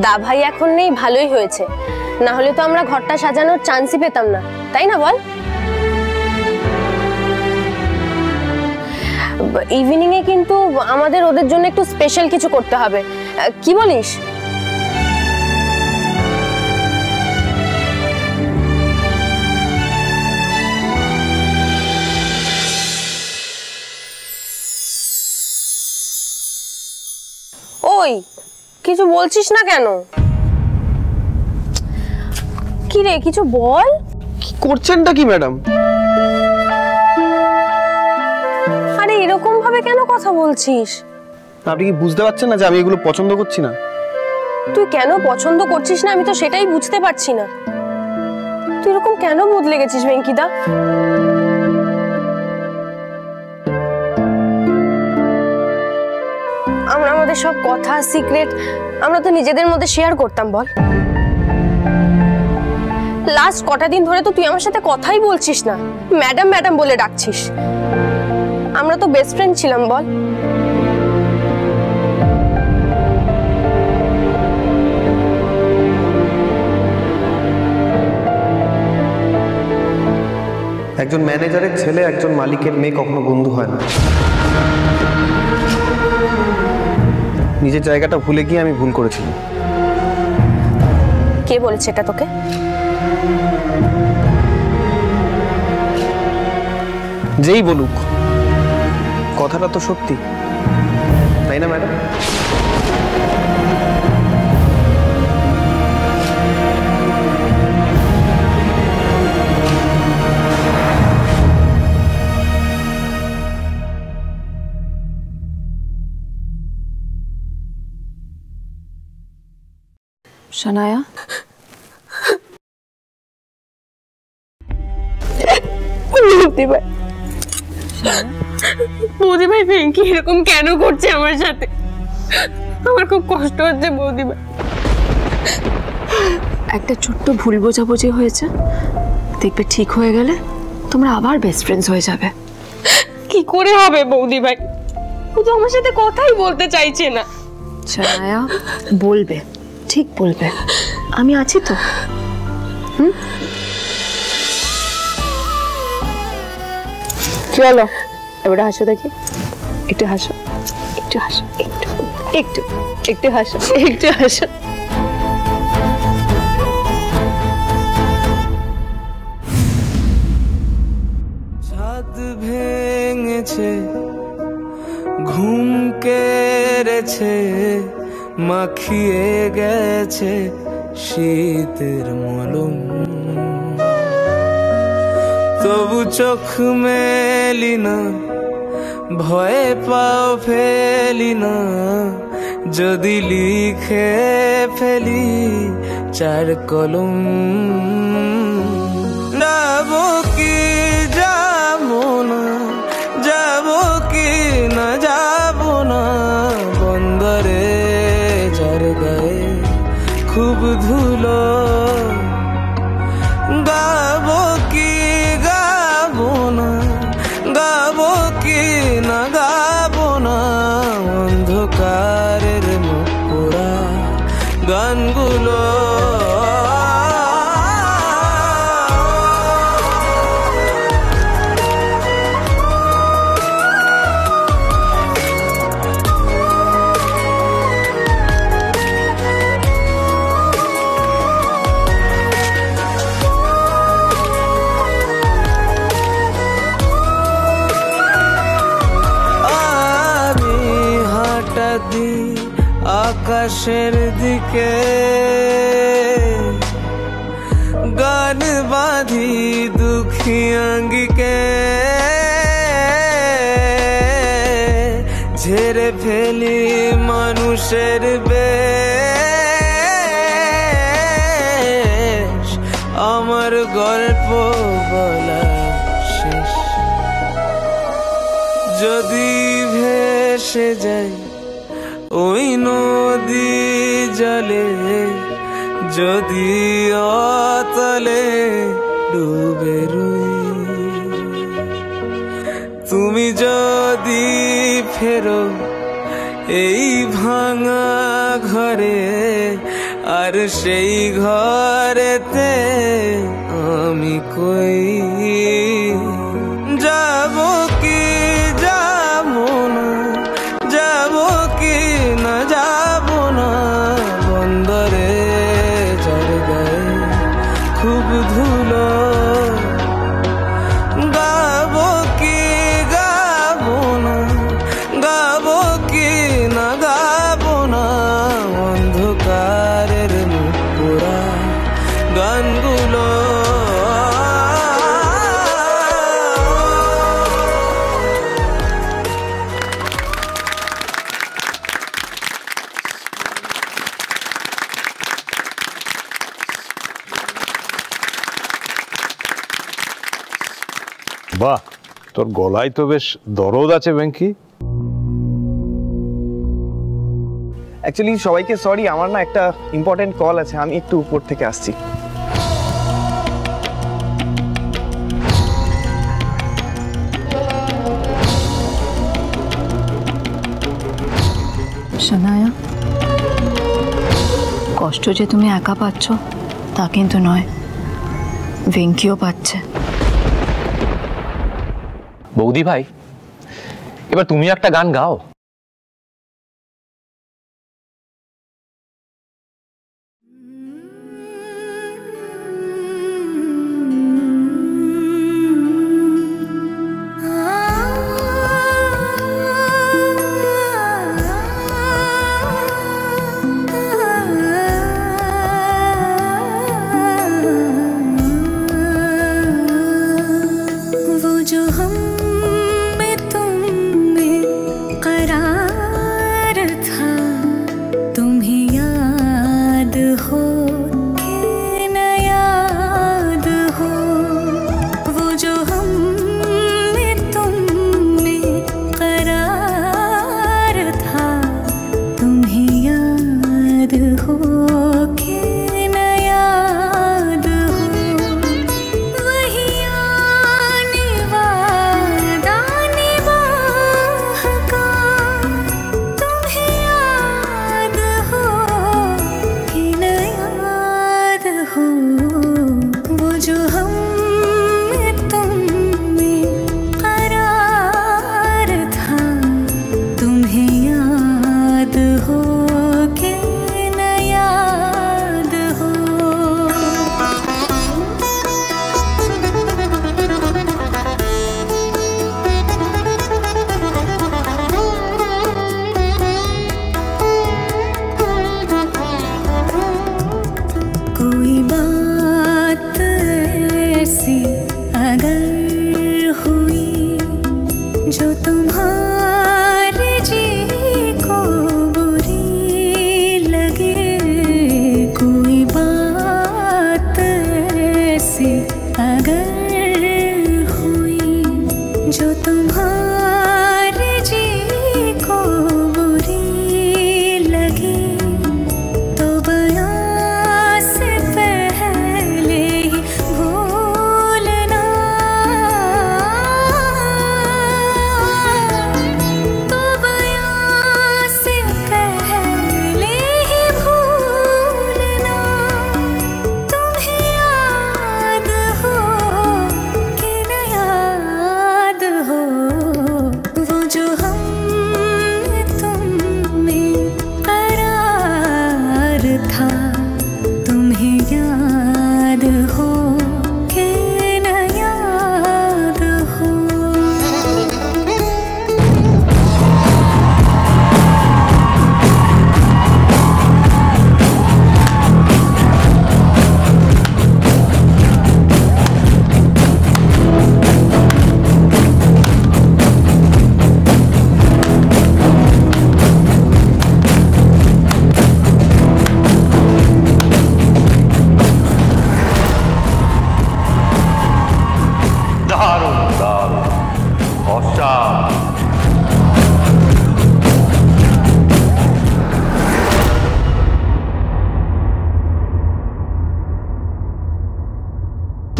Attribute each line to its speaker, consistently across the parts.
Speaker 1: দা ভাই এখন নেই, ভালোই হয়েছে, না হলে তো আমরা ঘরটা সাজানোর চান্সই পেতাম না, তাই না বল? ইভিনিং এ কিন্তু আমাদের ওদের জন্য একটু স্পেশাল কিছু করতে হবে, কি বলিস? ওই কিছু বলছিস না কেন? কি রে, কিছু বল।
Speaker 2: কি করছেনটা কি ম্যাডাম?
Speaker 1: আরে এরকম ভাবে কেন কথা বলছিস?
Speaker 2: আপনি কি বুঝতে পারছেন না যে আমি এগুলো পছন্দ করছি না?
Speaker 1: তুই কেন পছন্দ করছিস না আমি তো সেটাই বুঝতে পারছি না। তুই এরকম কেন বদলে গেছিস ভেঙ্কিদা? আমরা আমাদের সব কথা সিক্রেট আমরা তো নিজেদের মধ্যে শেয়ার করতাম, বল? লাস্ট কটা দিন ধরে তো তুই আমার সাথে কথাই বলছিস না, ম্যাডাম ম্যাডাম বলে ডাকছিস। আমরা তো বেস্ট ফ্রেন্ড ছিলাম, বল?
Speaker 2: একজন ম্যানেজারের ছেলে একজন মালিকের মেয়ে কখনো বন্ধু হয় না। নিজের জায়গাটা ভুলে গিয়ে আমি ভুল করেছিলাম।
Speaker 1: কে বলেছে এটা তোকে?
Speaker 2: যেই বলুক, কথাটা তো সত্যি, তাই না ম্যাডাম?
Speaker 3: শানায়া,
Speaker 1: বৌদি ভাই ভেঙ্কি এরকম কেন করছে আমার সাথে? আমার খুব কষ্ট হচ্ছে বৌদি ভাই।
Speaker 3: একটা ছোট্ট ভুল বোঝাবুঝি হয়েছে, দেখবে ঠিক হয়ে গেলে তোমরা আবার বেস্ট ফ্রেন্ডস হয়ে যাবে।
Speaker 1: কি করে হবে বৌদি ভাই? ও তো আমার সাথে কথাই বলতে চাইছে না।
Speaker 3: শানায়া, বলবে, ঠিক বলবে, আমি আছি তো। চলো এবার হাসো দেখি, একটু হাসো, একটু হাসো, একটু একটু একটু হাসো, একটু হাসো।
Speaker 4: ছাদ ভেঙেছে, ঘুম কেড়েছে, মাখিয়ে গেছে শীতের মলম, তবু চোখ মেলি না, ভয়ে পাও ফেলি না, যদি লিখে ফেলি চার কলম। যাবো কি যাবো না, যাবো কি না যাবো না, বন্দরে যার গায়ে খুব ধুলো, গাবো কি গাবো না, গাবো কি না গাবো না, অন্ধকারের মুখ পোড়া গানগুলো। আকাশের দিকে গান বাঁধি দুঃখী আঙ্গিকে, ঝেড়ে ফেলি মানুষের বেশ, আমার গল্প বলা শেষ। যদি ভেসে যাই ওই নদী জলে, যদি অতলে ডুবে রই, তুমি যদি ফেরো এই ভাঙা ঘরে, আর সেই ঘরেতে আমি কই যাব কি যাব না, যাব কি না যাব না, বন্দরে যার গায়ে খুব ধুলো। গাবো কি গাবো না, গাবো কি না গাবো না, অন্ধকারের মুখ পোড়া গানগুলো।
Speaker 5: বাহ, তোর গলায় তো বেশ দরদ আছে ভেঙ্কি।
Speaker 2: অ্যাকচুয়ালি সবাইকে সরি, আমার না একটা ইম্পর্টেন্ট কল আছে, আমি একটু উপর থেকে আসছি।
Speaker 3: শোনায়া, কষ্ট যে তুমি একা পাচ্ছ তা কিন্তু নয়, ভেঙ্কিও পাচ্ছে।
Speaker 6: বৌদি ভাই, এবার তুমি একটা গান গাও।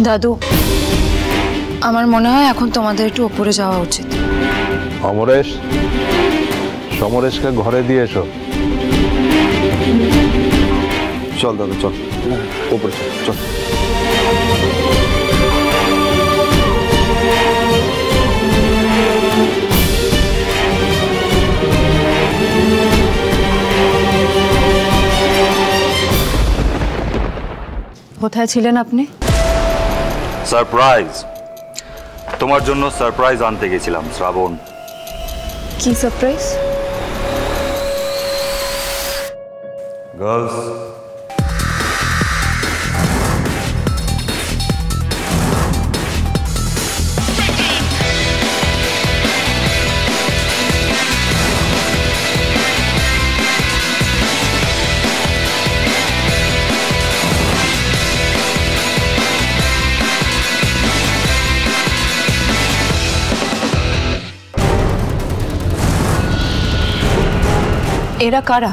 Speaker 3: দাদু, আমার মনে হয় এখন তোমাদের একটু উপরে যাওয়া উচিত।
Speaker 5: অমরেশ, সমরেশকে ঘরে দিয়ে এসো।
Speaker 2: চল দাদা চল, ওপরে চল চল।
Speaker 3: কোথায় ছিলেন আপনি?
Speaker 7: সারপ্রাইজ, তোমার জন্য সারপ্রাইজ আনতে গেছিলাম শ্রাবণ।
Speaker 3: কি সারপ্রাইজ?
Speaker 7: গার্লস,
Speaker 3: এরা কারা?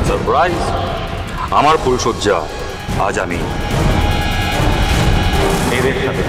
Speaker 7: সারপ্রাইজ, আমার ফুলসজ্জা আজ আমি এদের সাথে